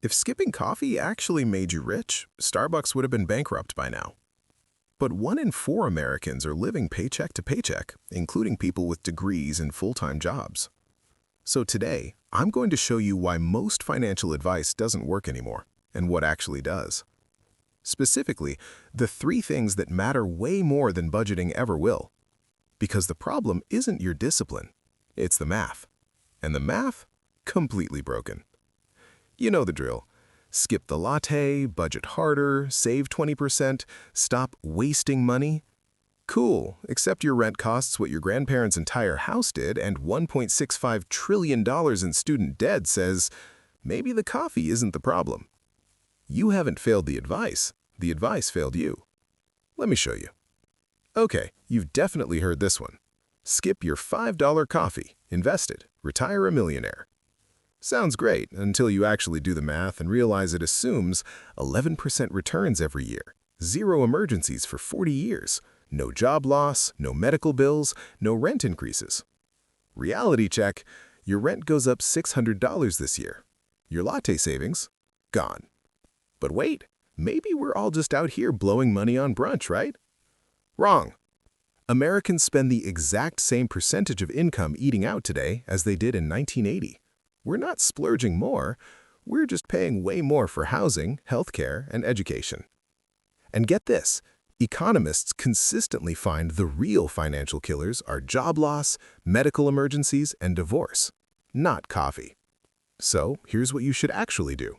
If skipping coffee actually made you rich, Starbucks would have been bankrupt by now. But 1 in 4 Americans are living paycheck to paycheck, including people with degrees and full-time jobs. So today, I'm going to show you why most financial advice doesn't work anymore, and what actually does. Specifically, the 3 things that matter way more than budgeting ever will. Because the problem isn't your discipline, it's the math. And the math? Completely broken. You know the drill. Skip the latte, budget harder, save 20%, stop wasting money. Cool, except your rent costs what your grandparents' entire house did, and $1.65 trillion in student debt says, maybe the coffee isn't the problem. You haven't failed the advice failed you. Let me show you. Okay, you've definitely heard this one. Skip your $5 coffee, invest it, retire a millionaire. Sounds great until you actually do the math and realize it assumes 11% returns every year, 0 emergencies for 40 years, no job loss, no medical bills, no rent increases. Reality check, your rent goes up $600 this year. Your latte savings? Gone. But wait, maybe we're all just out here blowing money on brunch, right? Wrong. Americans spend the exact same percentage of income eating out today as they did in 1980. We're not splurging more, we're just paying way more for housing, healthcare, and education. And get this, economists consistently find the real financial killers are job loss, medical emergencies, and divorce, not coffee. So here's what you should actually do.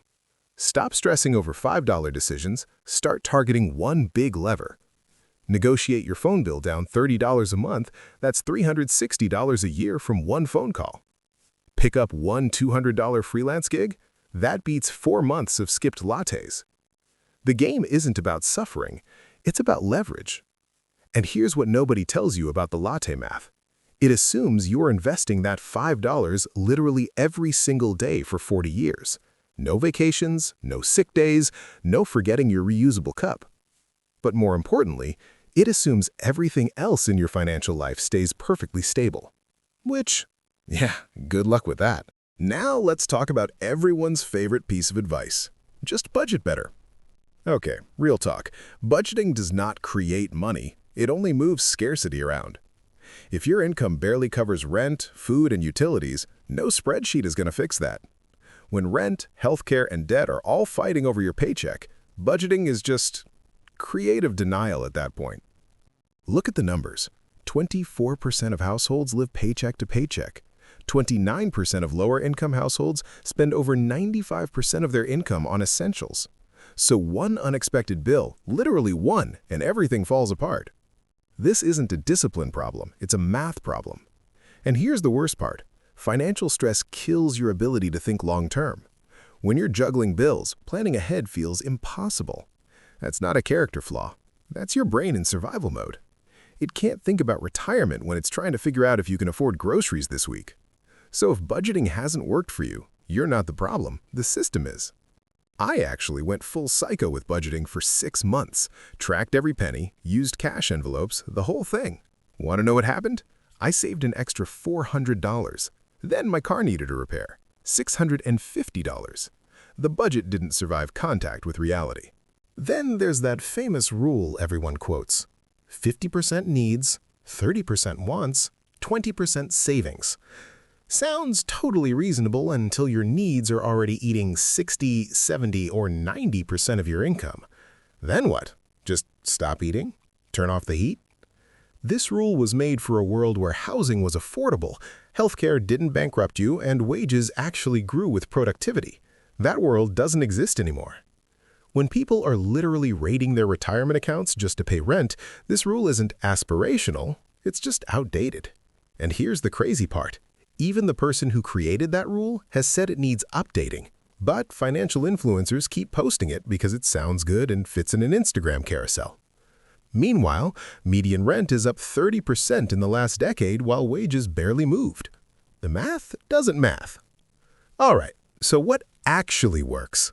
Stop stressing over $5 decisions, start targeting one big lever. Negotiate your phone bill down $30 a month, that's $360 a year from one phone call. Pick up one $200 freelance gig? That beats 4 months of skipped lattes. The game isn't about suffering, it's about leverage. And here's what nobody tells you about the latte math. It assumes you're investing that $5 literally every single day for 40 years. No vacations, no sick days, no forgetting your reusable cup. But more importantly, it assumes everything else in your financial life stays perfectly stable. Which, yeah, good luck with that. Now let's talk about everyone's favorite piece of advice. Just budget better. Okay, real talk. Budgeting does not create money. It only moves scarcity around. If your income barely covers rent, food, and utilities, no spreadsheet is going to fix that. When rent, healthcare, and debt are all fighting over your paycheck, budgeting is just creative denial at that point. Look at the numbers. 24% of households live paycheck to paycheck. 29% of lower-income households spend over 95% of their income on essentials. So one unexpected bill, literally one, and everything falls apart. This isn't a discipline problem, it's a math problem. And here's the worst part. Financial stress kills your ability to think long-term. When you're juggling bills, planning ahead feels impossible. That's not a character flaw. That's your brain in survival mode. It can't think about retirement when it's trying to figure out if you can afford groceries this week. So if budgeting hasn't worked for you, you're not the problem, the system is. I actually went full psycho with budgeting for 6 months, tracked every penny, used cash envelopes, the whole thing. Want to know what happened? I saved an extra $400. Then my car needed a repair, $650. The budget didn't survive contact with reality. Then there's that famous rule everyone quotes. 50% needs, 30% wants, 20% savings. Sounds totally reasonable until your needs are already eating 60, 70, or 90% of your income. Then what? Just stop eating? Turn off the heat? This rule was made for a world where housing was affordable, healthcare didn't bankrupt you, and wages actually grew with productivity. That world doesn't exist anymore. When people are literally raiding their retirement accounts just to pay rent, this rule isn't aspirational, it's just outdated. And here's the crazy part. Even the person who created that rule has said it needs updating. But financial influencers keep posting it because it sounds good and fits in an Instagram carousel. Meanwhile, median rent is up 30% in the last decade while wages barely moved. The math doesn't math. All right, so what actually works?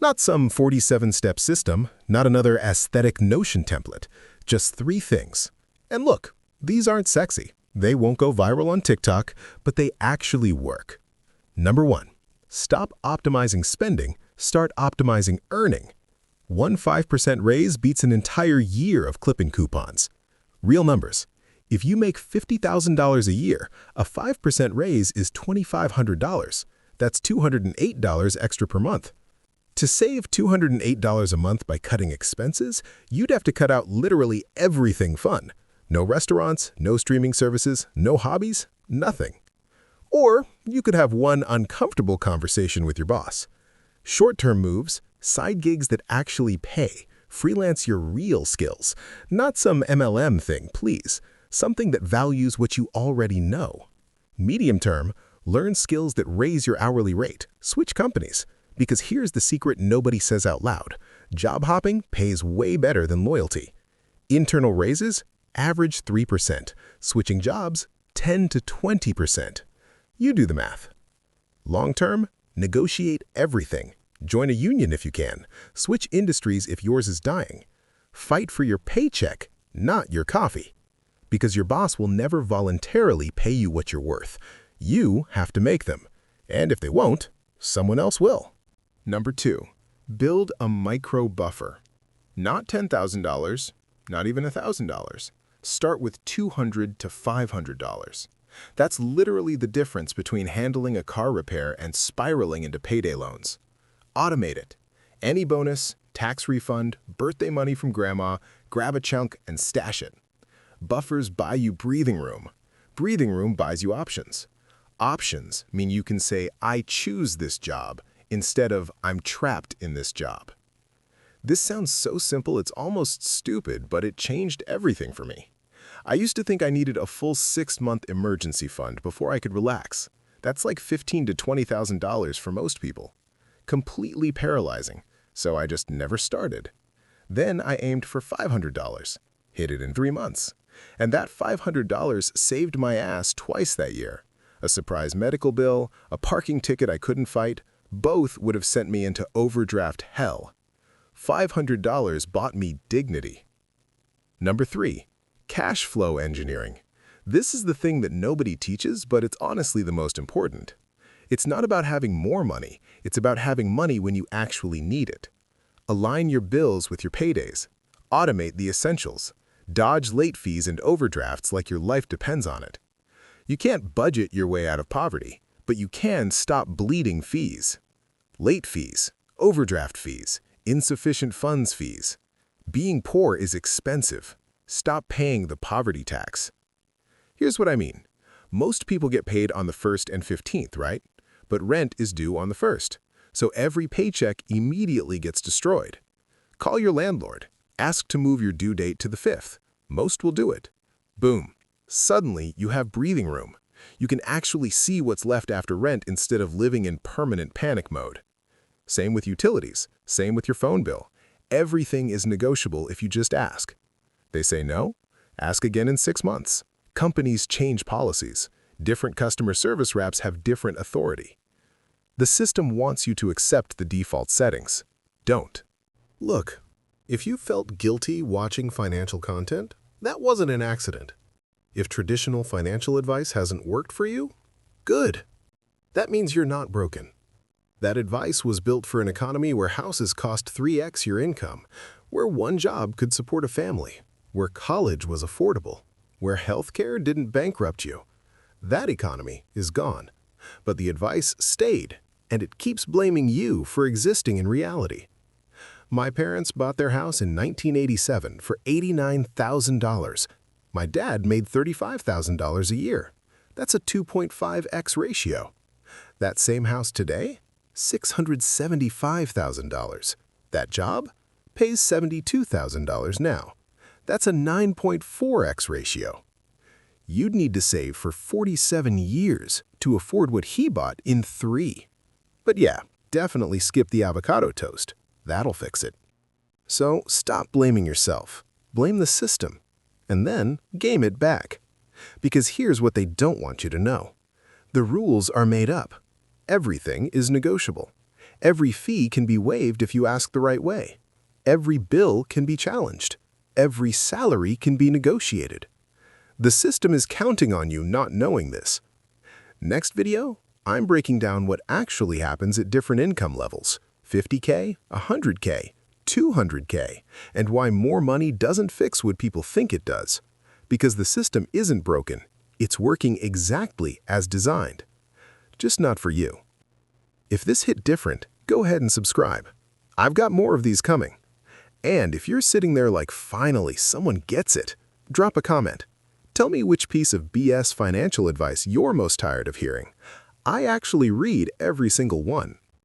Not some 47-step system, not another aesthetic Notion template, just 3 things. And look, these aren't sexy. They won't go viral on TikTok, but they actually work. Number 1, stop optimizing spending, Start optimizing earning. One 5% raise beats an entire year of clipping coupons. Real numbers. If you make $50,000 a year, a 5% raise is $2,500. That's $208 extra per month. To save $208 a month by cutting expenses, you'd have to cut out literally everything fun. No restaurants, no streaming services, no hobbies, nothing. Or you could have one uncomfortable conversation with your boss. Short-term moves, side gigs that actually pay, freelance your real skills. Not some MLM thing, please. Something that values what you already know. Medium-term, learn skills that raise your hourly rate. Switch companies. Because here's the secret nobody says out loud. Job hopping pays way better than loyalty. Internal raises, average 3%. Switching jobs, 10 to 20%. You do the math. Long-term, negotiate everything. Join a union if you can. Switch industries if yours is dying. Fight for your paycheck, not your coffee. Because your boss will never voluntarily pay you what you're worth. You have to make them. And if they won't, someone else will. Number 2, build a micro buffer. Not $10,000, not even $1,000. Start with $200 to $500. That's literally the difference between handling a car repair and spiraling into payday loans. Automate it. Any bonus, tax refund, birthday money from grandma, grab a chunk and stash it. Buffers buy you breathing room. Breathing room buys you options. Options mean you can say, I choose this job, instead of I'm trapped in this job. This sounds so simple it's almost stupid, but it changed everything for me. I used to think I needed a full 6-month emergency fund before I could relax. That's like $15,000 to $20,000 for most people. Completely paralyzing, so I just never started. Then I aimed for $500, hit it in 3 months. And that $500 saved my ass twice that year. A surprise medical bill, a parking ticket I couldn't fight, both would have sent me into overdraft hell. $500 bought me dignity. Number 3, cash flow engineering. This is the thing that nobody teaches, but it's honestly the most important. It's not about having more money, it's about having money when you actually need it. Align your bills with your paydays. Automate the essentials. Dodge late fees and overdrafts like your life depends on it. You can't budget your way out of poverty, but you can stop bleeding fees. Late fees, overdraft fees, insufficient funds fees. Being poor is expensive. Stop paying the poverty tax. Here's what I mean. Most people get paid on the 1st and 15th, right? But rent is due on the 1st, so every paycheck immediately gets destroyed. Call your landlord. Ask to move your due date to the 5th. Most will do it. Boom. Suddenly, you have breathing room. You can actually see what's left after rent instead of living in permanent panic mode. Same with utilities. Same with your phone bill. Everything is negotiable if you just ask. They say no? Ask again in 6 months. Companies change policies. Different customer service reps have different authority. The system wants you to accept the default settings. Don't. Look, if you felt guilty watching financial content, that wasn't an accident. If traditional financial advice hasn't worked for you, good. That means you're not broken. That advice was built for an economy where houses cost 3x your income, where one job could support a family, where college was affordable, where healthcare didn't bankrupt you. That economy is gone, but the advice stayed, and it keeps blaming you for existing in reality. My parents bought their house in 1987 for $89,000. My dad made $35,000 a year. That's a 2.5x ratio. That same house today? $675,000. That job? Pays $72,000 now. That's a 9.4x ratio. You'd need to save for 47 years to afford what he bought in 3. But yeah, definitely skip the avocado toast. That'll fix it. So stop blaming yourself. Blame the system. And then game it back. Because here's what they don't want you to know. The rules are made up. Everything is negotiable. Every fee can be waived if you ask the right way. Every bill can be challenged. Every salary can be negotiated. The system is counting on you not knowing this. Next video, I'm breaking down what actually happens at different income levels. 50K, 100K, 200K, and why more money doesn't fix what people think it does. Because the system isn't broken, it's working exactly as designed. Just not for you. If this hit different, go ahead and subscribe. I've got more of these coming. And if you're sitting there like, finally, someone gets it, drop a comment. Tell me which piece of BS financial advice you're most tired of hearing. I actually read every single one.